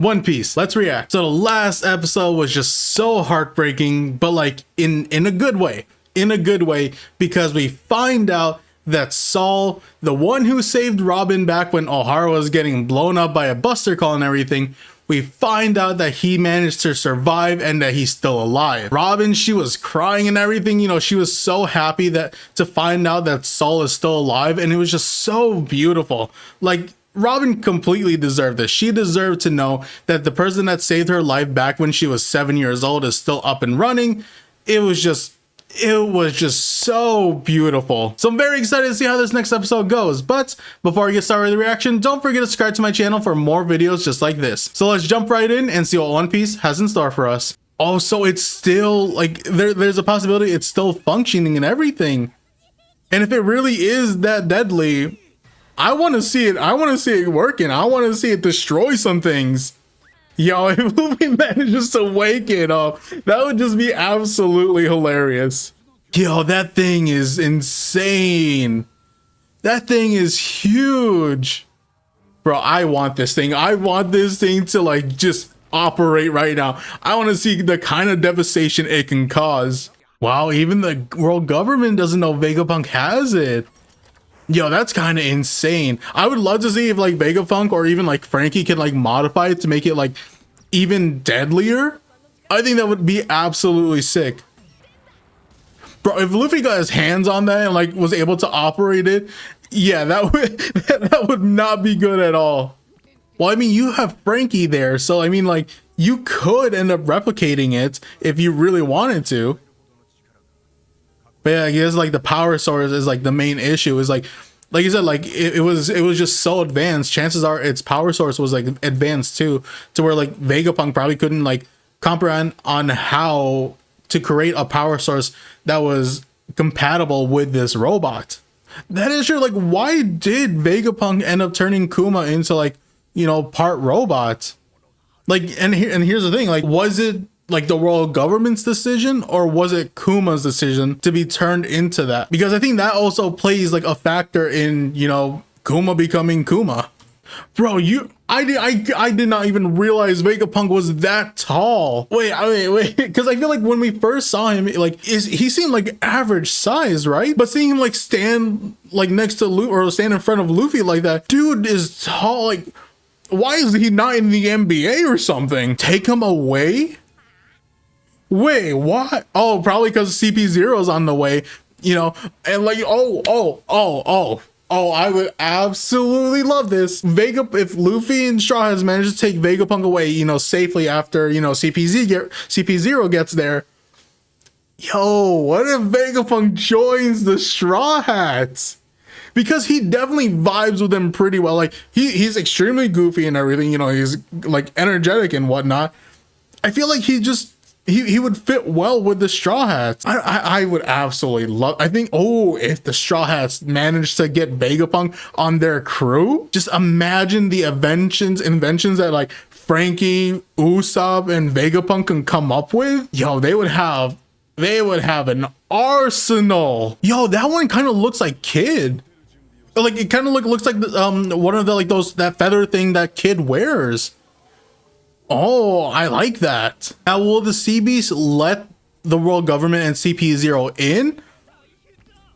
One Piece, let's react. So the last episode was just so heartbreaking, but like in a good way. In a good way, because we find out that Saul, the one who saved Robin back when O'Hara was getting blown up by a buster call and everything, we find out that he managed to survive and that he's still alive. Robin, she was crying and everything, you know, she was so happy that to find out that Saul is still alive, and it was just so beautiful. Like, Robin completely deserved this. She deserved to know that the person that saved her life back when she was 7 years old is still up and running. It was just so beautiful. So I'm very excited to see how this next episode goes. But before I get started with the reaction, don't forget to subscribe to my channel for more videos just like this. So let's jump right in and see what One Piece has in store for us. Oh, so it's still like there's a possibility it's still functioning and everything. And if it really is that deadly, I want to see it. I want to see it working. I want to see it destroy some things. Yo, if Luffy manages to wake it up, that would just be absolutely hilarious. Yo, that thing is insane. That thing is huge. Bro, I want this thing. I want this thing to like just operate right now. I want to see the kind of devastation it can cause. Wow, even the world government doesn't know Vegapunk has it. Yo, that's kind of insane. I would love to see if like Vegapunk or even like Frankie can like modify it to make it like even deadlier. I think that would be absolutely sick. Bro, if Luffy got his hands on that and like was able to operate it, yeah, that would that would not be good at all. Well, I mean, you have Frankie there, so I mean like you could end up replicating it if you really wanted to. But yeah, I guess like the power source is like the main issue. Is like you said, like it was just so advanced. Chances are its power source was like advanced too, to where like Vegapunk probably couldn't like comprehend on how to create a power source that was compatible with this robot. That is true. Like, why did Vegapunk end up turning Kuma into like, you know, part robot? Like, and here's the thing. Like, was it like the world government's decision, or was it Kuma's decision to be turned into that? Because I think that also plays like a factor in, you know, Kuma becoming Kuma. Bro, I did not even realize Vegapunk was that tall. Wait, because I feel like when we first saw him, like he seemed like average size, right? But seeing him like stand like next to Luffy or stand in front of Luffy like that, dude is tall. Like, why is he not in the NBA or something? Take him away? Wait, what? Oh, probably because CP0's on the way, you know, and like, oh, I would absolutely love this. If Luffy and Straw Hats managed to take Vegapunk away, you know, safely after, you know, CP0 gets there. Yo, what if Vegapunk joins the Straw Hats? Because he definitely vibes with them pretty well. Like, he's extremely goofy and everything, you know, he's like energetic and whatnot. I feel like he would fit well with the Straw Hats. I would absolutely love, I think, oh, if the Straw Hats managed to get Vegapunk on their crew, just imagine the inventions that like Frankie, Usopp, and Vegapunk can come up with. Yo, they would have an arsenal. Yo, that one kind of looks like Kid. Like, it kind of looks like one of the like that feather thing that Kid wears. Oh, I like that. Now, will the Sea Beast let the world government and CP0 in?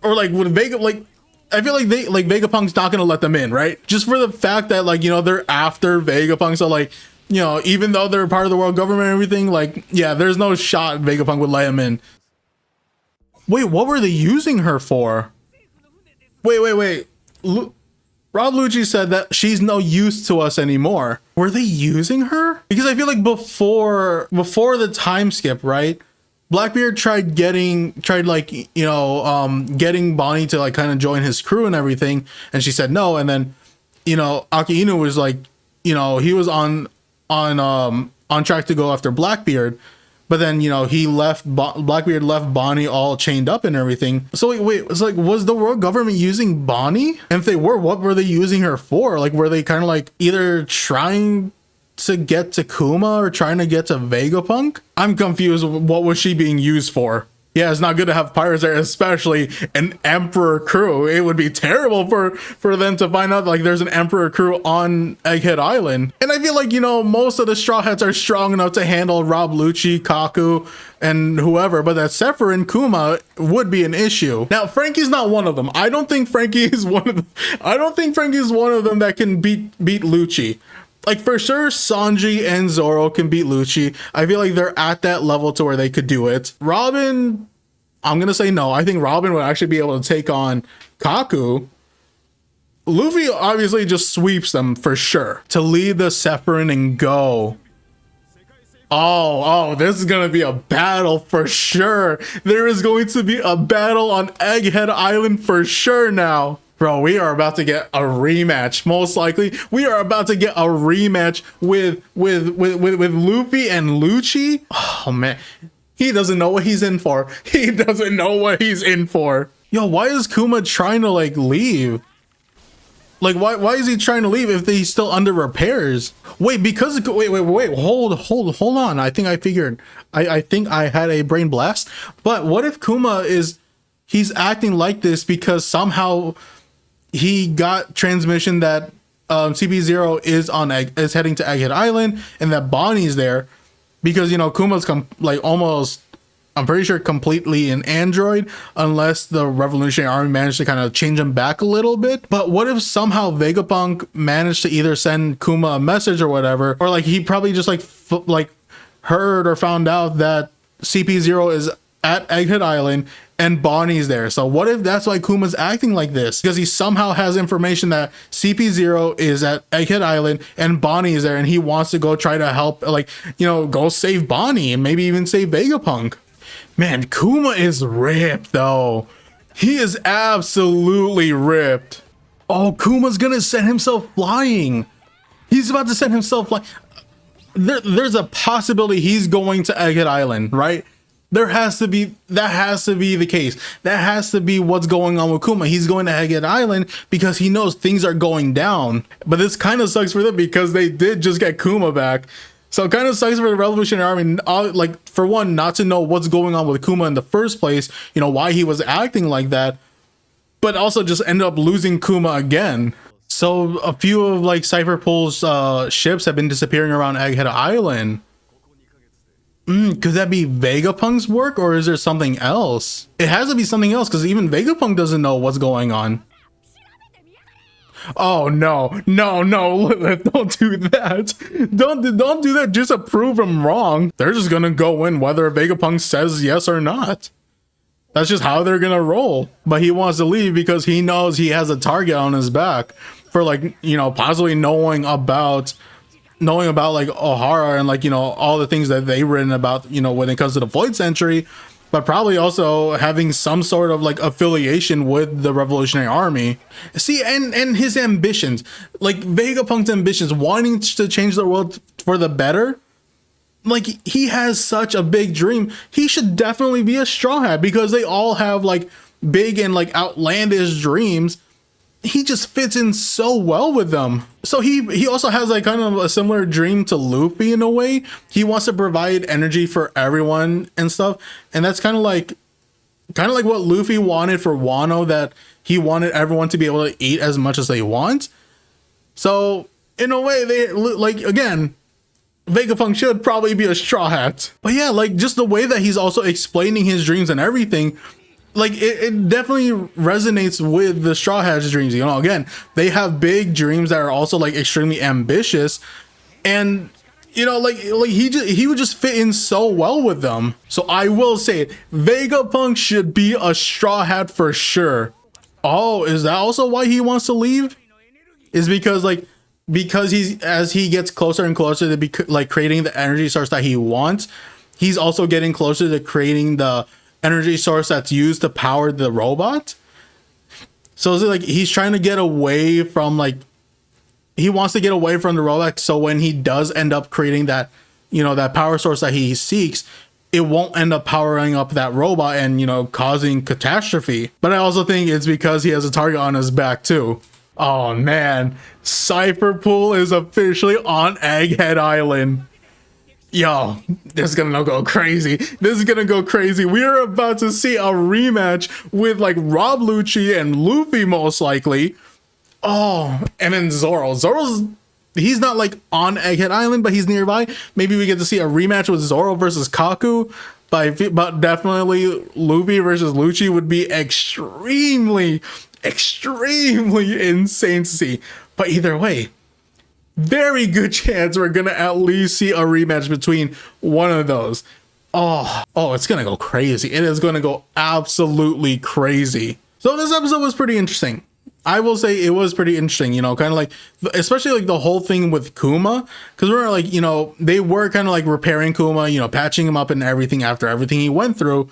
Or like would I feel like Vegapunk's not gonna let them in, right? Just for the fact that, like, you know, they're after Vegapunk, so like, you know, even though they're part of the world government and everything, like, yeah, there's no shot Vegapunk would let him in. Wait, what were they using her for? Wait. Rob Lucci said that she's no use to us anymore. Were they using her? Because I feel like before the time skip, right? Blackbeard tried like, you know, getting Bonnie to like kind of join his crew and everything, and she said no. And then, you know, Aki Inu was like, you know, he was on track to go after Blackbeard. But then, you know, Blackbeard left Bonnie all chained up and everything. So wait, it's like, was the world government using Bonnie? And if they were, what were they using her for? Like, were they kind of like either trying to get to Kuma or trying to get to Vegapunk? I'm confused. What was she being used for? Yeah, it's not good to have pirates there, especially an Emperor crew. It would be terrible for them to find out like there's an Emperor crew on Egghead Island. And I feel like, you know, most of the Straw Hats are strong enough to handle Rob Lucci, Kaku, and whoever, but that Zephyr and Kuma would be an issue. Now, Frankie's not one of them. I don't think Frankie is one of them. I don't think Frankie is one of them that can beat Lucci. Like, for sure, Sanji and Zoro can beat Lucci. I feel like they're at that level to where they could do it. Robin, I'm going to say no. I think Robin would actually be able to take on Kaku. Luffy obviously just sweeps them for sure. To lead the Sephirin and go. Oh, this is going to be a battle for sure. There is going to be a battle on Egghead Island for sure now. Bro, we are about to get a rematch. Most likely, we are about to get a rematch with Luffy and Lucci. Oh man, he doesn't know what he's in for. He doesn't know what he's in for. Yo, why is Kuma trying to like leave? Like, why is he trying to leave if he's still under repairs? Wait, because wait, hold on. I think I figured. I think I had a brain blast. But what if Kuma he's acting like this because somehow he got transmission that CP0 is heading to Egghead Island and that Bonnie's there because, you know, Kuma's like almost, I'm pretty sure, completely an android unless the Revolutionary Army managed to kind of change him back a little bit. But what if somehow Vegapunk managed to either send Kuma a message or whatever, or like he probably just like heard or found out that CP0 is at Egghead Island and Bonnie's there. So what if that's why Kuma's acting like this? Because he somehow has information that CP0 is at Egghead Island and Bonnie is there and he wants to go try to help, like, you know, go save Bonnie and maybe even save Vegapunk. Man, Kuma is ripped though. He is absolutely ripped. Oh, Kuma's gonna send himself flying. He's about to send himself flying. There's a possibility he's going to Egghead Island, right? That has to be the case. That has to be what's going on with Kuma. He's going to Egghead Island because he knows things are going down. But this kind of sucks for them because they did just get Kuma back. So it kind of sucks for the Revolutionary Army, like, for one, not to know what's going on with Kuma in the first place, you know, why he was acting like that, but also just end up losing Kuma again. So a few of like Cypher Pool's ships have been disappearing around Egghead Island. Could that be Vegapunk's work or is there something else? It has to be something else because even Vegapunk doesn't know what's going on. Oh no, don't do that. Don't do that just to prove him wrong. They're just gonna go in whether Vegapunk says yes or not. That's just how they're gonna roll. But he wants to leave because he knows he has a target on his back for, like, you know, possibly knowing about like O'Hara and, like, you know, all the things that they've written about, you know, when it comes to the Void Century, but probably also having some sort of like affiliation with the Revolutionary Army. See, and his ambitions, like Vegapunk's ambitions, wanting to change the world for the better. Like, he has such a big dream. He should definitely be a Straw Hat because they all have like big and like outlandish dreams. He just fits in so well with them. So he also has like kind of a similar dream to Luffy in a way. He wants to provide energy for everyone and stuff. And that's kind of like what Luffy wanted for Wano, that he wanted everyone to be able to eat as much as they want. So in a way, they like, again, Vegapunk should probably be a Straw Hat. But yeah, like just the way that he's also explaining his dreams and everything, like it definitely resonates with the Straw Hat's dreams. You know, again, they have big dreams that are also like extremely ambitious, and you know, like he would just fit in so well with them. So I will say it, Vegapunk should be a Straw Hat for sure. Oh, is that also why he wants to leave? Is because he's, as he gets closer and closer to like creating the energy source that he wants, he's also getting closer to creating the energy source that's used to power the robot. So is it like he's trying to get away from, like, he wants to get away from the robot, so when he does end up creating that, you know, that power source that he seeks, it won't end up powering up that robot and, you know, causing catastrophe. But I also think it's because he has a target on his back too. Oh man, Cypher Pool is officially on Egghead Island. Yo, this is gonna go crazy. This is gonna go crazy. We are about to see a rematch with like Rob Lucci and Luffy most likely. Oh, and then Zoro. He's not like on Egghead Island, but he's nearby. Maybe we get to see a rematch with Zoro versus Kaku. But definitely Luffy versus Lucci would be extremely insane to see. But either way, very good chance we're gonna at least see a rematch between one of those. Oh, it's gonna go crazy. It is gonna go absolutely crazy. So this episode was pretty interesting. I will say it was pretty interesting, you know, kind of like, especially like the whole thing with Kuma, because we're like, you know, they were kind of like repairing Kuma, you know, patching him up and everything after everything he went through.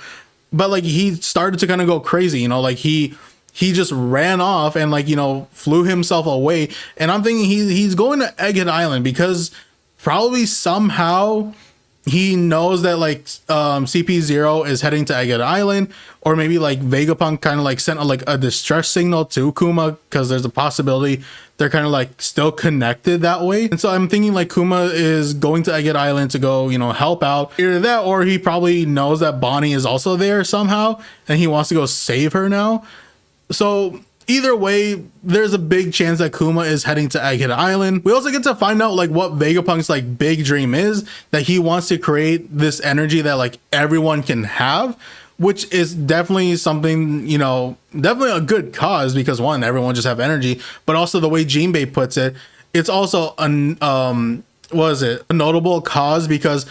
But like he started to kind of go crazy, you know, like he just ran off and like, you know, flew himself away. And I'm thinking he's going to Egghead Island because probably somehow he knows that like CP0 is heading to Egghead Island, or maybe like Vegapunk kind of like sent a distress signal to Kuma because there's a possibility they're kind of like still connected that way. And so I'm thinking like Kuma is going to Egghead Island to go, you know, help out. Either that or he probably knows that Bonnie is also there somehow and he wants to go save her now. So either way, there's a big chance that Kuma is heading to Egghead Island. We also get to find out like what Vegapunk's like big dream is, that he wants to create this energy that like everyone can have, which is definitely something, you know, definitely a good cause because one, everyone just have energy, but also the way Jinbei puts it, it's also a notable cause because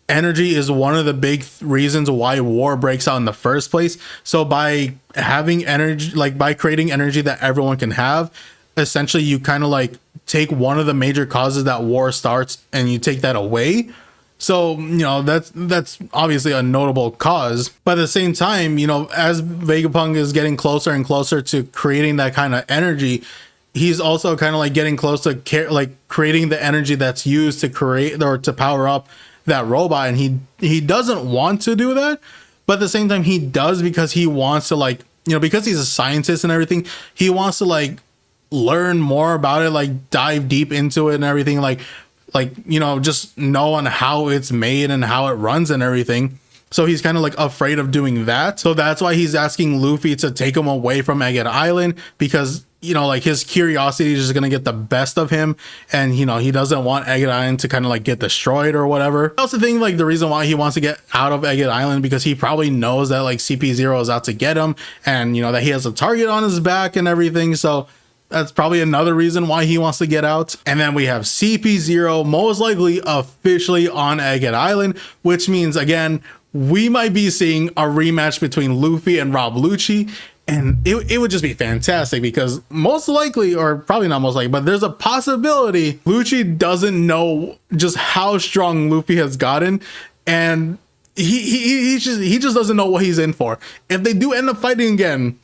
energy is one of the big reasons why war breaks out in the first place. So by having energy, like by creating energy that everyone can have, essentially you kind of like take one of the major causes that war starts and you take that away. So, you know, that's obviously a notable cause. But at the same time, you know, as Vegapunk is getting closer and closer to creating that kind of energy, he's also kind of like getting close to creating the energy that's used to create or to power up that robot. And he doesn't want to do that, but at the same time he does because he wants to, like, you know, because he's a scientist and everything, he wants to like learn more about it, like dive deep into it and everything, like you know, just know on how it's made and how it runs and everything. So he's kind of like afraid of doing that. So that's why he's asking Luffy to take him away from Egghead Island, because, you know, like his curiosity is just gonna get the best of him, and, you know, he doesn't want Egghead Island to kind of like get destroyed or whatever. I also think like the reason why he wants to get out of Egghead Island because he probably knows that like CP0 is out to get him, and, you know, that he has a target on his back and everything. So that's probably another reason why he wants to get out. And then we have CP0 most likely officially on Egghead Island, which means, again, we might be seeing a rematch between Luffy and Rob Lucci. And it would just be fantastic because most likely, or probably not most likely, but there's a possibility Lucci doesn't know just how strong Luffy has gotten. And he just doesn't know what he's in for. If they do end up fighting again,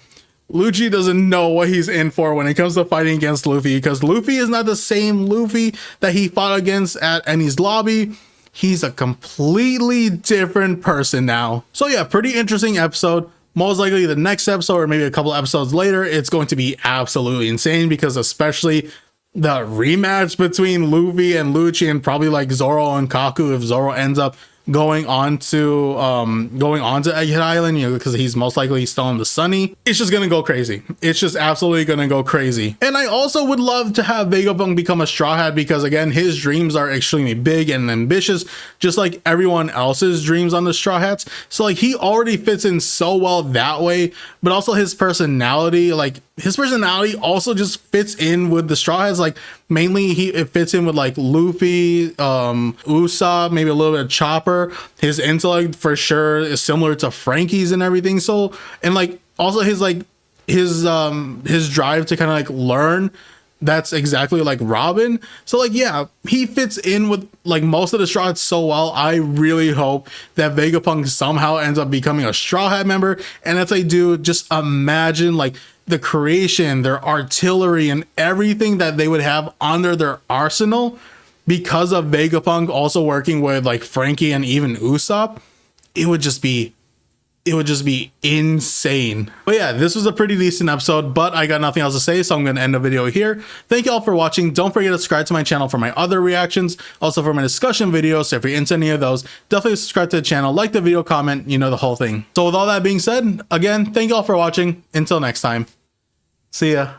Lucci doesn't know what he's in for when it comes to fighting against Luffy, because Luffy is not the same Luffy that he fought against at Enies Lobby. He's a completely different person now. So yeah, pretty interesting episode. Most likely the next episode, or maybe a couple episodes later, it's going to be absolutely insane, because especially the rematch between Luffy and Lucci, and probably like Zoro and Kaku, if Zoro ends up going on to Egghead Island, you know, because he's most likely still in the Sunny. It's just gonna go crazy. It's just absolutely gonna go crazy. And I also would love to have Vegapunk become a Straw Hat, because again, his dreams are extremely big and ambitious, just like everyone else's dreams on the Straw Hats. So like he already fits in so well that way, but also his personality, also just fits in with the Straw Hats. Like mainly it fits in with like Luffy, Usopp, maybe a little bit of Chopper. His intellect for sure is similar to Frankie's and everything. So, and like also his drive to kind of like learn, that's exactly like Robin. So like, yeah, he fits in with like most of the Straw Hats so well. I really hope that Vegapunk somehow ends up becoming a Straw Hat member. And if they do, just imagine like the creation, their artillery, and everything that they would have under their arsenal because of Vegapunk also working with like Frankie and even Usopp. It would just be it would just be insane. But yeah, this was a pretty decent episode, but I got nothing else to say, so I'm going to end the video here. Thank you all for watching. Don't forget to subscribe to my channel for my other reactions, also for my discussion videos. So if you're into any of those, definitely subscribe to the channel, like the video, comment, you know, the whole thing. So with all that being said, again, thank you all for watching. Until next time, see ya.